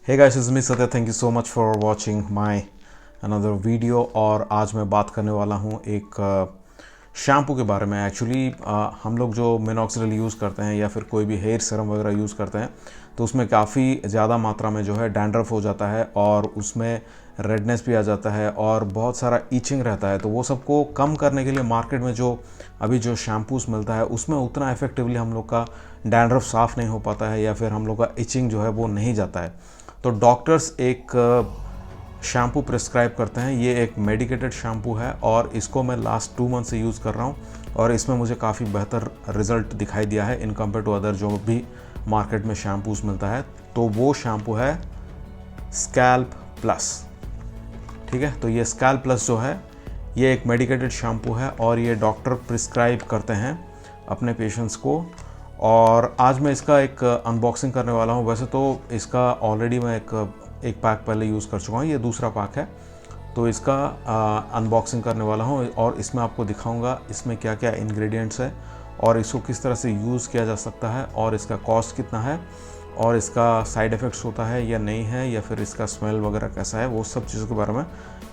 Hey guys, it's me Satya. Thank you so much for watching my another video। और आज मैं बात करने वाला हूँ एक शैम्पू के बारे में। एक्चुअली हम लोग जो मिनॉक्सिडिल यूज़ करते हैं या फिर कोई भी हेयर सीरम वगैरह यूज़ करते हैं तो उसमें काफ़ी ज़्यादा मात्रा में जो है डैंड्रफ हो जाता है और उसमें रेडनेस भी आ जाता है और बहुत सारा ईचिंग रहता है। तो वो सबको कम करने के लिए मार्केट में जो अभी जो शैम्पूस मिलता है उसमें उतना इफेक्टिवली हम लोग का डैंड्रफ साफ़ नहीं हो पाता है या फिर हम लोग का इचिंग जो है वो नहीं जाता है। तो डॉक्टर्स एक शैम्पू प्रिस्क्राइब करते हैं। ये एक मेडिकेटेड शैम्पू है और इसको मैं लास्ट 2 मंथ से यूज़ कर रहा हूँ और इसमें मुझे काफ़ी बेहतर रिज़ल्ट दिखाई दिया है इन कंपेयर टू अदर जो भी मार्केट में शैम्पूस मिलता है। तो वो शैम्पू है स्कैल्प प्लस। ठीक है, तो ये स्कैल्प प्लस जो है ये एक मेडिकेटेड शैम्पू है और ये डॉक्टर प्रिस्क्राइब करते हैं अपने पेशेंट्स को। और आज मैं इसका एक अनबॉक्सिंग करने वाला हूँ। वैसे तो इसका ऑलरेडी मैं एक पैक पहले यूज़ कर चुका हूँ, ये दूसरा पैक है। तो इसका अनबॉक्सिंग करने वाला हूँ और इसमें आपको दिखाऊंगा इसमें क्या क्या इंग्रेडिएंट्स है और इसको किस तरह से यूज़ किया जा सकता है और इसका कॉस्ट कितना है और इसका साइड इफ़ेक्ट्स होता है या नहीं है या फिर इसका स्मेल वगैरह कैसा है, वो सब चीज़ों के बारे में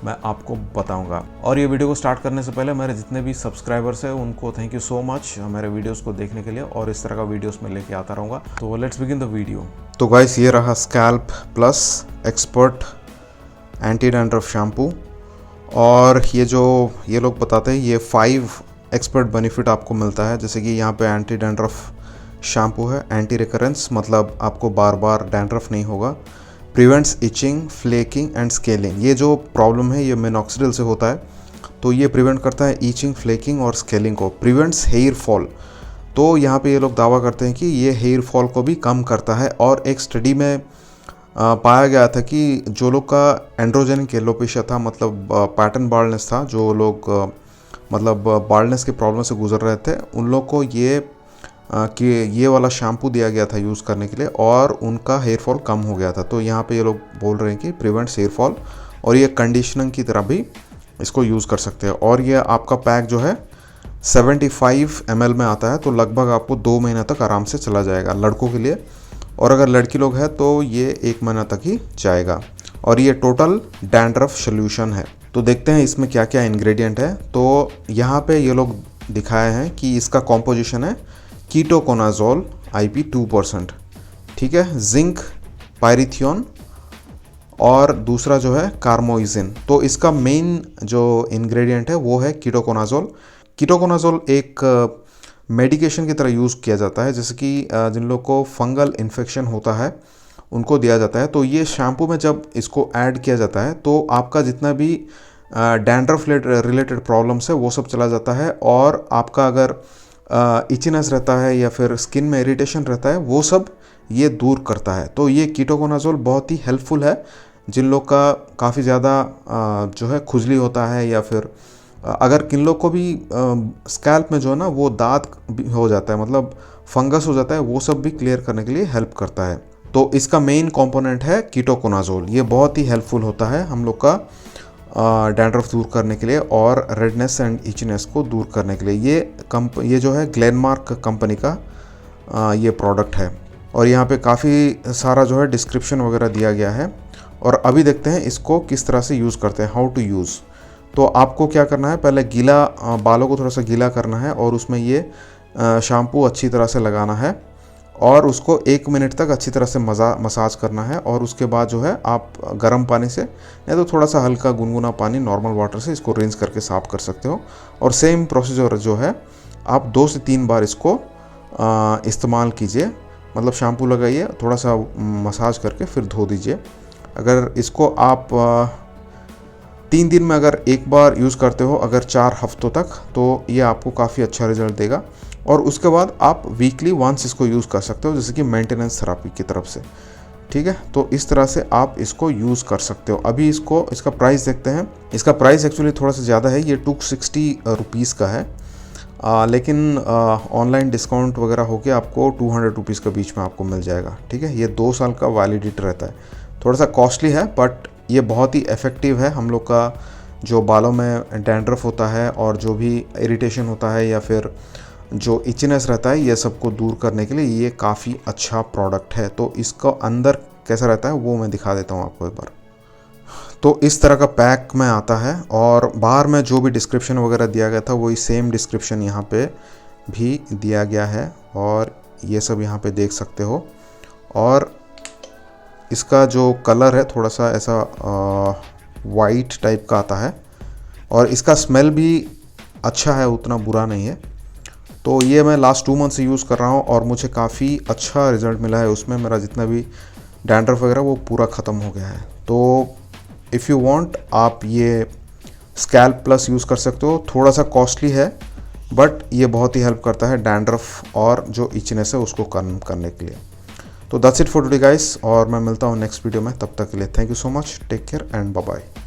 मैं आपको बताऊंगा। और ये वीडियो को स्टार्ट करने से पहले मेरे जितने भी सब्सक्राइबर्स हैं उनको थैंक यू सो मच मेरे वीडियोस को देखने के लिए और इस तरह का वीडियोस मैं लेके आता रहूँगा। तो लेट्स बिगिन द वीडियो। तो गाइस, ये रहा scalp plus expert anti dandruff shampoo और ये लोग बताते हैं ये 5 एक्सपर्ट बेनिफिट आपको मिलता है। जैसे कि यहाँ पे एंटी डैंड्रफ शैम्पू है, एंटी रिकरेंस मतलब आपको बार बार डैंड्रफ नहीं होगा, prevents itching, flaking and scaling. ये जो प्रॉब्लम है ये मिनॉक्सिडिल से होता है तो ये प्रिवेंट करता है इचिंग, फ्लेकिंग और स्केलिंग को। प्रिवेंट्स हेयर फॉल, तो यहाँ पे ये लोग दावा करते हैं कि ये हेयर फॉल को भी कम करता है। और एक स्टडी में पाया गया था कि जो लोग का एंड्रोजेनिक एलोपेशिया था, मतलब पैटर्न बाल्डनेस था, जो लोग मतलब बाल्डनेस की प्रॉब्लम से गुजर रहे थे, उन लोग को कि ये वाला शैम्पू दिया गया था यूज़ करने के लिए और उनका हेयर फॉल कम हो गया था। तो यहाँ पे ये लोग बोल रहे हैं कि प्रिवेंट्स हेयर फॉल और ये कंडीशनिंग की तरह भी इसको यूज़ कर सकते हैं। और ये आपका पैक जो है 75 ml में आता है तो लगभग आपको 2 महीना तक आराम से चला जाएगा लड़कों के लिए, और अगर लड़की लोग हैं तो ये 1 महीना तक ही जाएगा। और ये टोटल डैंड्रफ सोल्यूशन है। तो देखते हैं इसमें क्या क्या इंग्रेडिएंट है। तो यहाँ पे ये लोग दिखाए हैं कि इसका कॉम्पोजिशन है कीटोकोनाजोल IP 2%, ठीक है, जिंक, पायरिथियोन और दूसरा जो है कार्मोइजिन। तो इसका मेन जो इंग्रेडिएंट है वो है कीटोकोनाजोल। कीटोकोनाजोल एक मेडिकेशन की तरह यूज़ किया जाता है, जैसे कि जिन लोग को फंगल इन्फेक्शन होता है उनको दिया जाता है। तो ये शैम्पू में जब इसको ऐड किया जाता है तो आपका जितना भी डैंड्रफ रिलेटेड प्रॉब्लम्स है वो सब चला जाता है और आपका अगर इचिनेस रहता है या फिर स्किन में इरिटेशन रहता है वो सब ये दूर करता है। तो ये कीटोकोनाजोल बहुत ही हेल्पफुल है जिन लोग का काफ़ी ज़्यादा जो है खुजली होता है या फिर अगर किन लोग को भी स्कैल्प में जो है ना वो दाग हो जाता है, मतलब फंगस हो जाता है, वो सब भी क्लियर करने के लिए हेल्प करता है। तो इसका मेन कंपोनेंट है कीटोकोनाजोल। ये बहुत ही हेल्पफुल होता है हम लोग का डैंड्रफ दूर करने के लिए और रेडनेस एंड इचनेस को दूर करने के लिए। ये जो है ग्लेनमार्क कंपनी का ये प्रोडक्ट है और यहाँ पे काफ़ी सारा जो है डिस्क्रिप्शन वगैरह दिया गया है। और अभी देखते हैं इसको किस तरह से यूज़ करते हैं, हाउ टू यूज़। तो आपको क्या करना है, पहले गीला बालों को थोड़ा सा गीला करना है और उसमें ये शैम्पू अच्छी तरह से लगाना है और उसको 1 मिनट तक अच्छी तरह से मसाज करना है। और उसके बाद जो है आप गर्म पानी से या तो थोड़ा सा हल्का गुनगुना पानी नॉर्मल वाटर से इसको रिंस करके साफ़ कर सकते हो। और सेम प्रोसीजर जो है आप 2 से 3 बार इसको इस्तेमाल कीजिए, मतलब शैम्पू लगाइए, थोड़ा सा मसाज करके फिर धो दीजिए। अगर इसको आप 3 दिन में अगर 1 बार यूज़ करते हो, अगर 4 हफ्तों तक, तो ये आपको काफ़ी अच्छा रिजल्ट देगा। और उसके बाद आप वीकली वंस इसको यूज़ कर सकते हो, जैसे कि मेंटेनेंस थेरेपी की तरफ से, ठीक है। तो इस तरह से आप इसको यूज़ कर सकते हो। अभी इसका प्राइस देखते हैं। इसका प्राइस एक्चुअली थोड़ा सा ज़्यादा है, ये 260 रुपीज़ का है, लेकिन ऑनलाइन डिस्काउंट वगैरह होके आपको 200 रुपीज़ के बीच में आपको मिल जाएगा, ठीक है। ये 2 साल का वैलिडिटी रहता है, थोड़ा सा कॉस्टली है बट ये बहुत ही इफ़ेक्टिव है हम लोग का जो बालों में डैंड्रफ होता है और जो भी इरिटेशन होता है या फिर जो इचनेस रहता है, ये सबको दूर करने के लिए ये काफ़ी अच्छा प्रोडक्ट है। तो इसको अंदर कैसा रहता है वो मैं दिखा देता हूँ आपको एक बार। तो इस तरह का पैक में आता है, और बाहर में जो भी डिस्क्रिप्शन वगैरह दिया गया था वही सेम डिस्क्रिप्शन यहाँ पे भी दिया गया है, और ये सब यहाँ पे देख सकते हो। और इसका जो कलर है थोड़ा सा ऐसा वाइट टाइप का आता है, और इसका स्मेल भी अच्छा है, उतना बुरा नहीं है। तो ये मैं लास्ट 2 मंथ से यूज़ कर रहा हूँ और मुझे काफ़ी अच्छा रिज़ल्ट मिला है उसमें। मेरा जितना भी डैंड्रफ वगैरह वो पूरा ख़त्म हो गया है। तो इफ़ यू वांट आप ये स्कैल्प प्लस यूज़ कर सकते हो। थोड़ा सा कॉस्टली है बट ये बहुत ही हेल्प करता है डैंड्रफ और जो इचनेस है उसको कम करने के लिए। तो that's it for today guys, और मैं मिलता हूँ नेक्स्ट वीडियो में। तब तक के लिए thank you so much, take care and bye bye.